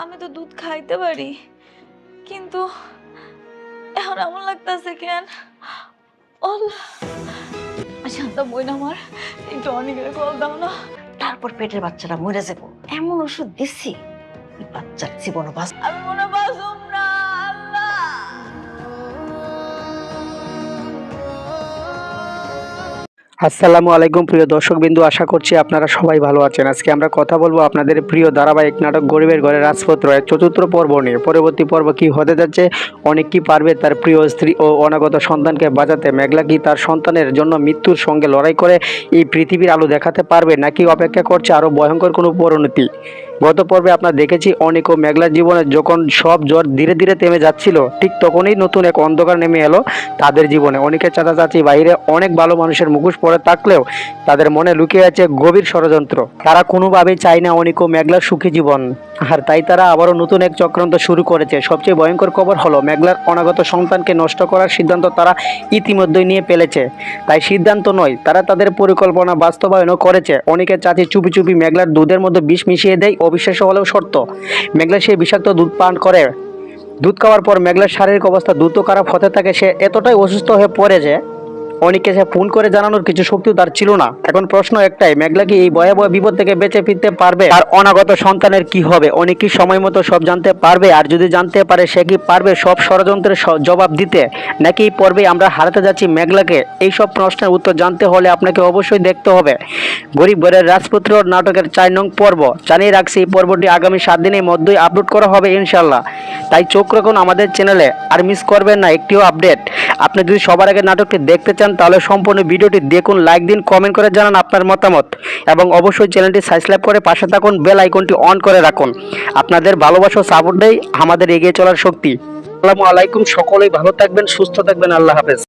আমি তো দুধ খাইতে পারি, কিন্তু এখন এমন লাগতেছে কেন। শান্তা বই না, আমার একটু অনেকের কল দাও না। তারপর পেটের বাচ্চাটা মরে যাবো এমন ওষুধ দিচ্ছি বাচ্চার জীবন বাঁচ। আমি মনে বাসুম না, আল্লাহ। আসসালামু আলাইকুম প্রিয় দর্শকবিন্দু, আশা করছি আপনারা সবাই ভালো আছেন। আজকে আমরা কথা বলবো আপনাদের প্রিয় ধারাবাহিক নাটক গরিবের ঘরে রাজপুত্র এর চতুর্থ পর্ব নিয়ে। পরবর্তী পর্ব কি হতে যাচ্ছে, অনেক কি পারবে তার প্রিয় স্ত্রী ও অনাগত সন্তানকে বাঁচাতে, মেঘলা কি তার সন্তানের জন্য মৃত্যুর সঙ্গে লড়াই করে এই পৃথিবীর আলো দেখাতে পারবে, নাকি অপেক্ষা করছে আরও ভয়ঙ্কর কোনো পরিণতি। গত পর্বে আমরা দেখেছি অনেক ও মেঘলার জীবনে যখন সব জ্বর ধীরে ধীরে থেমে যাচ্ছিল, ঠিক তখনই নতুন এক অন্ধকার নেমে এলো তাদের জীবনে। অনেকের চাচা চাচি বাইরে অনেক ভালো মানুষের মুখোশ পরে থাকলেও তাদের মনে লুকিয়ে আছে গভীর ষড়যন্ত্র। তারা কোনোভাবেই চায় না অনেক ও মেঘলার সুখী জীবন, আর তাই তারা আবারও নতুন এক চক্রান্ত শুরু করেছে। সবচেয়ে ভয়ঙ্কর খবর হলো মেঘলার অনাগত সন্তানকে নষ্ট করার সিদ্ধান্ত তারা ইতিমধ্যেই নিয়ে ফেলেছে। তাই সিদ্ধান্ত নয়, তারা তাদের পরিকল্পনা বাস্তবায়নও করেছে। অনেকের চাচি চুপি চুপি মেঘলার দুধের মধ্যে বিষ মিশিয়ে দেয়, অবিশ্বাস্য হলেও সত্য। মেঘলা সেই বিষাক্ত দুধ পান করে। দুধ খাওয়ার পর মেঘলার শারীরিক অবস্থা দ্রুত খারাপ হতে থাকে। সে এতটাই অসুস্থ হয়ে পড়ে যে অনেককে সে ফোন করে জানানোর কিছু শক্তিও তার ছিল না। এখন প্রশ্ন একটাই, মেঘলা কি এই ভয়াবহ বিপদ থেকে বেঁচে ফিরতে পারবে? আর অনাগত সন্তানের কি হবে? অনেক কি সময় মতো সব জানতে পারবে? আর যদি জানতে পারে, সে কি পারবে সব ষড়যন্ত্রের জবাব দিতে, নাকি এই পর্বে আমরা হারাতে যাচ্ছি মেঘলাকে? এই সব প্রশ্নের উত্তর জানতে হলে আপনাকে অবশ্যই দেখতে হবে গরিব ঘরের রাজপুত্র নাটকের 4 নং পর্ব। জানিয়ে রাখছি, এই পর্বটি আগামী 7 দিনের মধ্যেই আপলোড করা হবে ইনশাল্লাহ। তাই চোখ রাখুন আমাদের চ্যানেলে, আর মিস করবেন না একটিও আপডেট। আপনি যদি সবার আগে নাটকটি দেখতে চান তাহলে সম্পূর্ণ ভিডিওটি দেখুন, লাইক দিন, কমেন্ট করে জানান আপনার মতামত, এবং অবশ্যই চ্যানেলটি সাবস্ক্রাইব করে পাশে থাকুন, বেল আইকনটি অন করে রাখুন। আপনাদের ভালোবাসা ও সাপোর্টেই আমাদের এগিয়ে চলার শক্তি। আসসালামু আলাইকুম, সকলেই ভালো থাকবেন, সুস্থ থাকবেন, আল্লাহ হাফেজ।